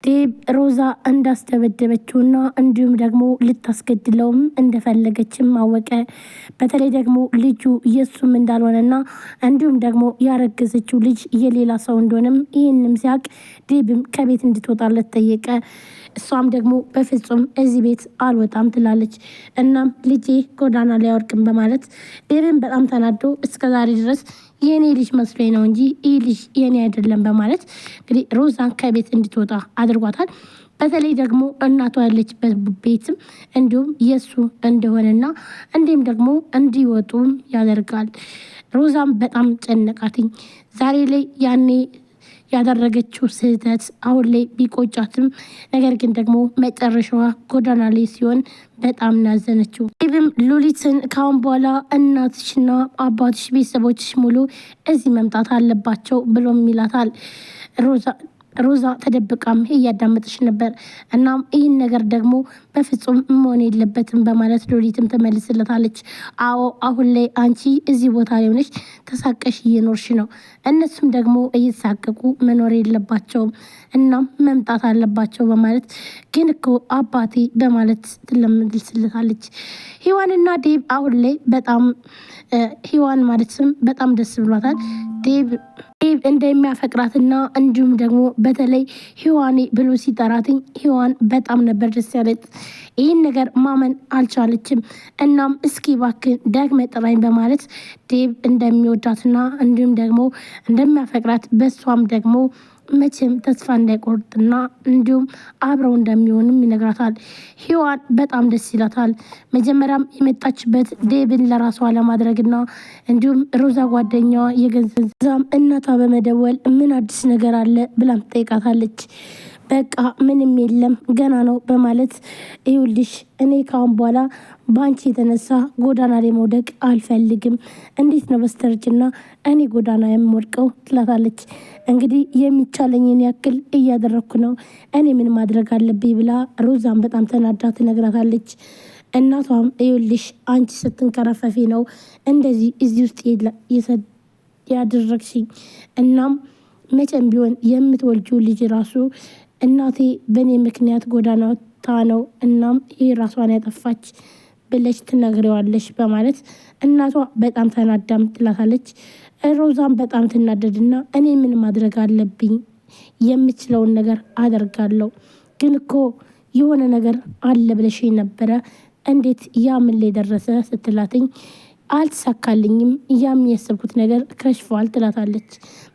ዴብ ሮዛ እንዳስተበደበችውና እንዲሁም ደግሞ ልታስገድለውም እንደፈለገችም አወቀ። በተለይ ደግሞ ልጁ የሱም እንዳልሆነና እንዲሁም ደግሞ ያረገዘችው ልጅ የሌላ ሰው እንደሆነም ይህንም ሲያቅ ዴብም ከቤት እንድትወጣለት ጠየቀ። እሷም ደግሞ በፍጹም እዚህ ቤት አልወጣም ትላለች። እናም ልጄ ጎዳና ላይ አወርቅም በማለት ዴብም በጣም ተናዶ እስከዛሬ ድረስ የኔ ልጅ መስሎኝ ነው እንጂ ይህ ልጅ የኔ አይደለም በማለት እንግዲህ ሮዛን ከቤት እንድትወጣ አድርጓታል። በተለይ ደግሞ እናቷ ያለችበት ቤትም እንዲሁም የሱ እንደሆነና እንዲሁም ደግሞ እንዲወጡም ያደርጋል። ሮዛም በጣም ጨነቃትኝ። ዛሬ ላይ ያኔ ያደረገችው ስህተት አሁን ላይ ቢቆጫትም ነገር ግን ደግሞ መጨረሻዋ ጎዳና ላይ ሲሆን በጣም ናዘነችው። ዴብም ሉሊትን ካሁን በኋላ እናትሽና አባትሽ ቤተሰቦችሽ ሙሉ እዚህ መምጣት አለባቸው ብሎም ይላታል። ሮዛ ተደብቃም እያዳመጠች ነበር። እናም ይህን ነገር ደግሞ በፍጹም መሆን የለበትም በማለት ሉሊትም ትመልስለታለች። አዎ አሁን ላይ አንቺ እዚህ ቦታ ላይ ሆነሽ ተሳቀሽ እየኖርሽ ነው፣ እነሱም ደግሞ እየተሳቀቁ መኖር የለባቸውም፣ እናም መምጣት አለባቸው በማለት ግን እኮ አባቴ በማለት ትመልስለታለች። ሂዋንና ዴብ አሁን ላይ በጣም ሂዋን ማለትም በጣም ደስ ብሏታል። ዴብ እንደሚያፈቅራትና እንዲሁም ደግሞ በተለይ ሂዋኔ ብሎ ሲጠራትኝ ሂዋን በጣም ነበር ደስ ያለት። ይህን ነገር ማመን አልቻለችም። እናም እስኪ ባክን ደግመ ጥራኝ በማለት ዴብ እንደሚወዳትና እንዲሁም ደግሞ እንደሚያፈቅራት በሷም ደግሞ መቼም ተስፋ እንዳይቆርጥና እንዲሁም አብረው እንደሚሆንም ይነግራታል። ሂዋን በጣም ደስ ይላታል። መጀመሪያም የመጣችበት ዴብን ለራሷ ለማድረግና እንዲሁም ሮዛ ጓደኛዋ የገንዘብ እናቷ በመደወል ምን አዲስ ነገር አለ ብላም ትጠይቃታለች። በቃ ምንም የለም ገና ነው በማለት ይኸውልሽ እኔ ካሁን በኋላ በአንቺ የተነሳ ጎዳና ላይ መውደቅ አልፈልግም። እንዴት ነው በስተርጅና እኔ ጎዳና የምወድቀው ትላታለች። እንግዲህ የሚቻለኝን ያክል እያደረግኩ ነው፣ እኔ ምን ማድረግ አለብኝ ብላ ሮዛን በጣም ተናዳ ትነግራታለች። እናቷም ይኸውልሽ አንቺ ስትንከረፈፊ ነው እንደዚህ እዚህ ውስጥ ያደረግሽኝ። እናም መቼም ቢሆን የምትወልጂው ልጅ ራሱ እናቴ በእኔ ምክንያት ጎዳና ወጥታ ነው፣ እናም ይህ ራሷን ያጠፋች ብለሽ ትነግሪዋለሽ በማለት እናቷ በጣም ተናዳም ትላታለች። ሮዛም በጣም ትናደድና እኔ ምን ማድረግ አለብኝ? የምችለውን ነገር አደርጋለሁ፣ ግን እኮ የሆነ ነገር አለ ብለሽ ነበረ፣ እንዴት ያ ምን ላይ ደረሰ ስትላትኝ አልተሳካልኝም፣ ያም ያሰብኩት ነገር ከሽፏል ትላታለች።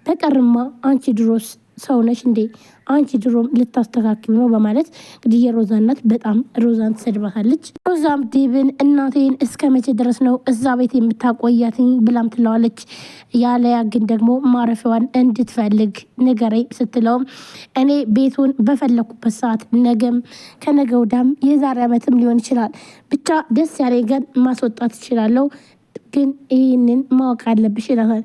በቀርማ አንቺ ድሮስ ሰው ነሽ እንዴ? አንቺ ድሮም ልታስተካክል ነው በማለት እንግዲህ የሮዛ እናት በጣም ሮዛን ትሰድባታለች። ሮዛም ዴብን እናቴን እስከ መቼ ድረስ ነው እዛ ቤት የምታቆያትኝ ብላም ትለዋለች። ያለያ ግን ደግሞ ማረፊያዋን እንድትፈልግ ንገረኝ ስትለውም እኔ ቤቱን በፈለኩበት ሰዓት ነገም ከነገ ወዲያም የዛሬ ዓመትም ሊሆን ይችላል ብቻ ደስ ያለኝ ቀን ማስወጣት እችላለሁ፣ ግን ይህንን ማወቅ አለብሽ ይላታል።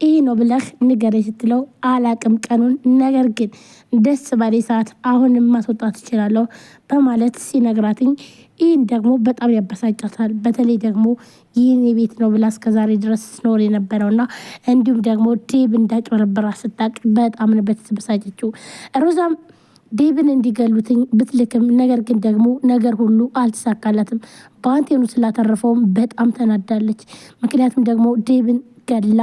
ይህ ነው ብለህ ንገረኝ ስትለው አላቅም ቀኑን፣ ነገር ግን ደስ ባሌ ሰዓት አሁንም ማስወጣት እችላለሁ በማለት ሲነግራትኝ ይህን ደግሞ በጣም ያበሳጫታል። በተለይ ደግሞ ይህን የቤት ነው ብላ እስከዛሬ ድረስ ኖር የነበረውና እንዲሁም ደግሞ ዴብ እንዳጭበረበራ ስታቅ በጣም ነበር የተበሳጨችው። ሮዛም ዴብን እንዲገሉትኝ ብትልክም ነገር ግን ደግሞ ነገር ሁሉ አልተሳካላትም። በአንቴኑ ስላተረፈውም በጣም ተናዳለች። ምክንያቱም ደግሞ ዴብን ገላ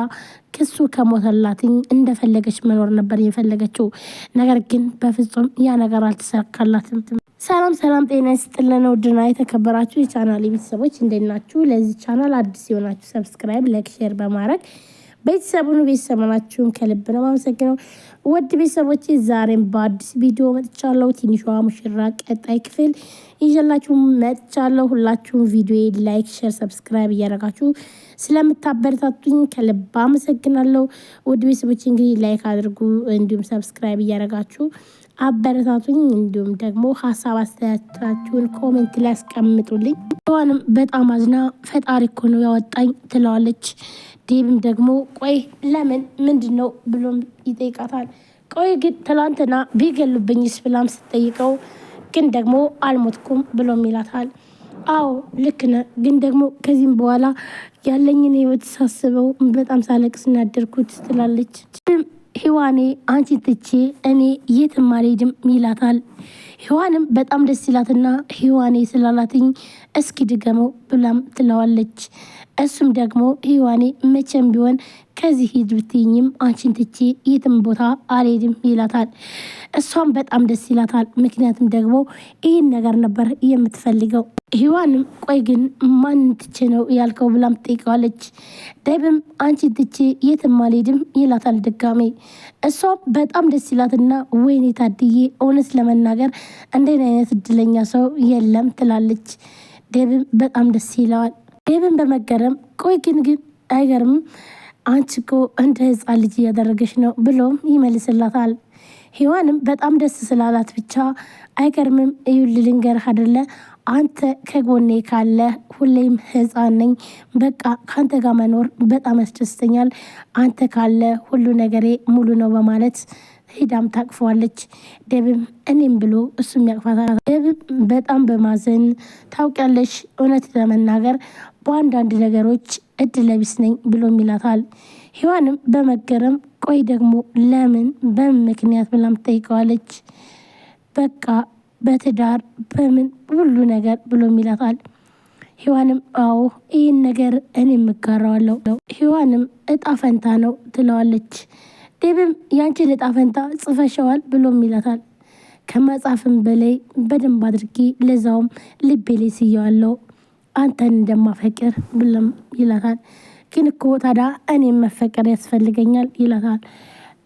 ክሱ ከሞተላትኝ እንደፈለገች መኖር ነበር የፈለገችው። ነገር ግን በፍጹም ያ ነገር አልተሳካላትም። ሰላም ሰላም፣ ጤና ይስጥልን ውድና የተከበራችሁ የቻናል ቤተሰቦች እንዴት ናችሁ? ለዚህ ቻናል አዲስ የሆናችሁ ሰብስክራይብ፣ ላይክ፣ ሼር በማድረግ ቤተሰቡን ቤተሰቦናችሁን ከልብ ነው ማመሰግነው። ውድ ቤተሰቦች ዛሬም በአዲስ ቪዲዮ መጥቻለሁ። ትንሿ ሙሽራ ቀጣይ ክፍል ይዤላችሁ መጥቻለሁ። ሁላችሁም ቪዲዮ ላይክ፣ ሼር፣ ሰብስክራይብ እያደረጋችሁ ስለምታበረታቱኝ ከልብ አመሰግናለሁ። ውድ ቤተሰቦች እንግዲህ ላይክ አድርጉ፣ እንዲሁም ሰብስክራይብ እያደረጋችሁ አበረታቱኝ። እንዲሁም ደግሞ ሀሳብ አስተያየታችሁን ኮሜንት ላይ አስቀምጡልኝ። ሆንም በጣም አዝና ፈጣሪ እኮ ነው ያወጣኝ ትለዋለች። ዴብም ደግሞ ቆይ ለምን ምንድን ነው ብሎም ይጠይቃታል። ቆይ ግን ትላንትና ቢገሉብኝስ ብላም ስትጠይቀው ግን ደግሞ አልሞትኩም ብሎም ይላታል። አዎ ልክ ነህ፣ ግን ደግሞ ከዚህም በኋላ ያለኝን ህይወት ሳስበው በጣም ሳለቅስ እናደርኩት ትላለች። ሔዋኔ አንቺ ትቼ እኔ የትም አልሄድም ይላታል። ሔዋንም በጣም ደስ ይላትና ሔዋኔ ስላላትኝ እስኪ ድገመው ብላም ትለዋለች። እሱም ደግሞ ሔዋኔ መቼም ቢሆን ከዚህ ሂድ ብትይኝም አንቺን ትቼ የትም ቦታ አልሄድም ይላታል። እሷም በጣም ደስ ይላታል። ምክንያቱም ደግሞ ይህን ነገር ነበር የምትፈልገው። ሔዋንም ቆይ ግን ማንን ትቼ ነው ያልከው ብላም ትጠይቀዋለች። ዴብም አንቺን ትቼ የትም አልሄድም ይላታል ድጋሜ። እሷም በጣም ደስ ይላትና ወይኔ ታድዬ እውነት ለመናገር እንደን አይነት እድለኛ ሰው የለም ትላለች። ዴብም በጣም ደስ ይለዋል። ዴብም በመገረም ቆይ ግን አይገርምም አንቺ እኮ እንደ ህፃን ልጅ እያደረገች ነው ብሎም ይመልስላታል። ሔዋንም በጣም ደስ ስላላት ብቻ አይገርምም ይኸውልህ ልንገርህ አይደለ አንተ ከጎኔ ካለ ሁሌም ህፃን ነኝ፣ በቃ ከአንተ ጋር መኖር በጣም ያስደስተኛል፣ አንተ ካለ ሁሉ ነገሬ ሙሉ ነው በማለት ሄዳም ታቅፈዋለች። ዴብም እኔም ብሎ እሱም ያቅፋታል። ዴብም በጣም በማዘን ታውቂያለሽ፣ እውነት ለመናገር በአንዳንድ ነገሮች እድለ ቢስ ነኝ ብሎም ይላታል። ሔዋንም በመገረም ቆይ ደግሞ ለምን በምን ምክንያት ብላም ትጠይቀዋለች። በቃ በትዳር በምን ሁሉ ነገር ብሎም ይላታል። ሔዋንም አዎ ይህን ነገር እኔ የምጋራዋለሁ። ሔዋንም እጣ ፈንታ ነው ትለዋለች። ዴብም ያንቺን እጣ ፈንታ ጽፈሸዋል ብሎም ይላታል። ከመጻፍም በላይ በደንብ አድርጌ ለዛውም ልቤ ላይ ስየዋለሁ አንተን እንደማፈቅር ብሎም ይላታል። ግን እኮ ታዲያ እኔም መፈቀር ያስፈልገኛል ይላታል።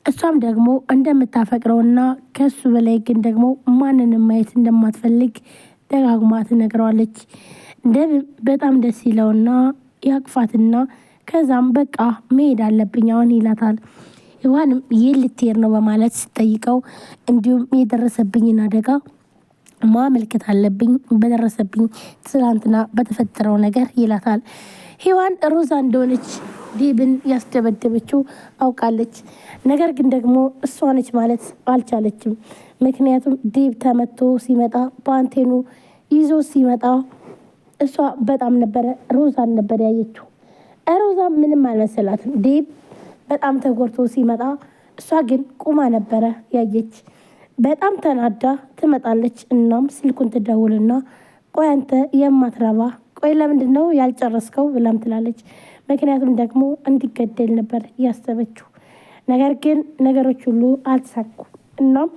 እሷም ደግሞ እንደምታፈቅረውና ከሱ በላይ ግን ደግሞ ማንንም ማየት እንደማትፈልግ ደጋግማ ትነግረዋለች። ዴብም በጣም ደስ ይለውና ያቅፋትና ከዛም በቃ መሄድ አለብኝ አሁን ይላታል። ሔዋንም ይህ ልትሄድ ነው በማለት ስጠይቀው እንዲሁም የደረሰብኝን አደጋ ማመልከት አለብኝ በደረሰብኝ ትላንትና በተፈጠረው ነገር ይላታል። ሔዋን ሮዛ እንደሆነች ዴብን ያስደበደበችው አውቃለች። ነገር ግን ደግሞ እሷ ነች ማለት አልቻለችም። ምክንያቱም ዴብ ተመቶ ሲመጣ በአንቴኑ ይዞ ሲመጣ እሷ በጣም ነበረ ሮዛን ነበር ያየችው። ሮዛ ምንም አልመሰላትም። ዴብ በጣም ተጎድቶ ሲመጣ እሷ ግን ቁማ ነበረ ያየች። በጣም ተናዳ ትመጣለች። እናም ስልኩን ትደውልና ቆይ አንተ የማትረባ ቆይ ለምንድን ነው ያልጨረስከው ብላም ትላለች። ምክንያቱም ደግሞ እንዲገደል ነበር ያሰበችው። ነገር ግን ነገሮች ሁሉ አልተሳኩ። እናም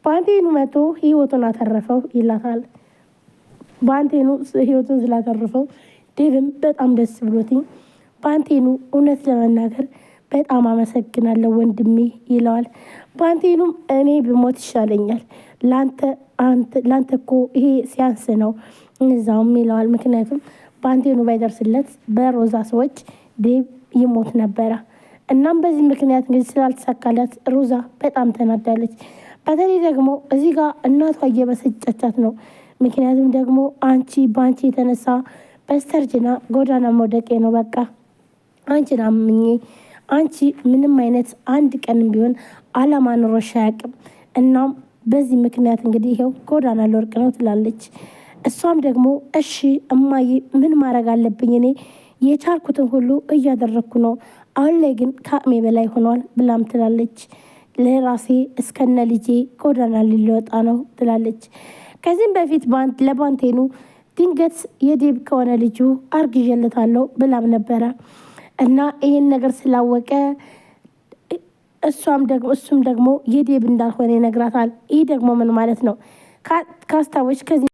በአንቴኑ መቶ ህይወቱን አተረፈው ይላታል። በአንቴኑ ህይወቱን ስላተረፈው ዴብም በጣም ደስ ብሎትኝ በአንቴኑ እውነት ለመናገር በጣም አመሰግናለሁ ወንድሜ ይለዋል። በአንቴኑም እኔ ብሞት ይሻለኛል ላንተ እኮ ይሄ ሲያንስ ነው እዛውም ይለዋል። ምክንያቱም በአንቴኑ ባይደርስለት በሮዛ ሰዎች ዴብ ይሞት ነበረ። እናም በዚህ ምክንያት እንግዲህ ስላልተሳካላት ሮዛ በጣም ተናዳለች። በተለይ ደግሞ እዚህ ጋር እናቷ እየበሰጨቻት ነው። ምክንያቱም ደግሞ በአንቺ የተነሳ በስተርጅና ጎዳና መውደቄ ነው፣ በቃ አንቺን አምኜ አንቺ ምንም አይነት አንድ ቀንም ቢሆን አላማ ኑሮሽ አያውቅም። እናም በዚህ ምክንያት እንግዲህ ይኸው ጎዳና ልወርቅ ነው ትላለች። እሷም ደግሞ እሺ እማዬ ምን ማድረግ አለብኝ? እኔ የቻልኩትን ሁሉ እያደረግኩ ነው። አሁን ላይ ግን ከአቅሜ በላይ ሆኗል ብላም ትላለች። ለራሴ እስከነ ልጄ ጎዳና ሊወጣ ነው ትላለች። ከዚህም በፊት ለባንቴኑ ድንገት የዴብ ከሆነ ልጁ አርግዤለታለሁ ብላም ነበረ እና ይህን ነገር ስላወቀ እሱም ደግሞ የዴብ እንዳልሆነ ይነግራታል። ይህ ደግሞ ምን ማለት ነው? ካስታወች ከዚህ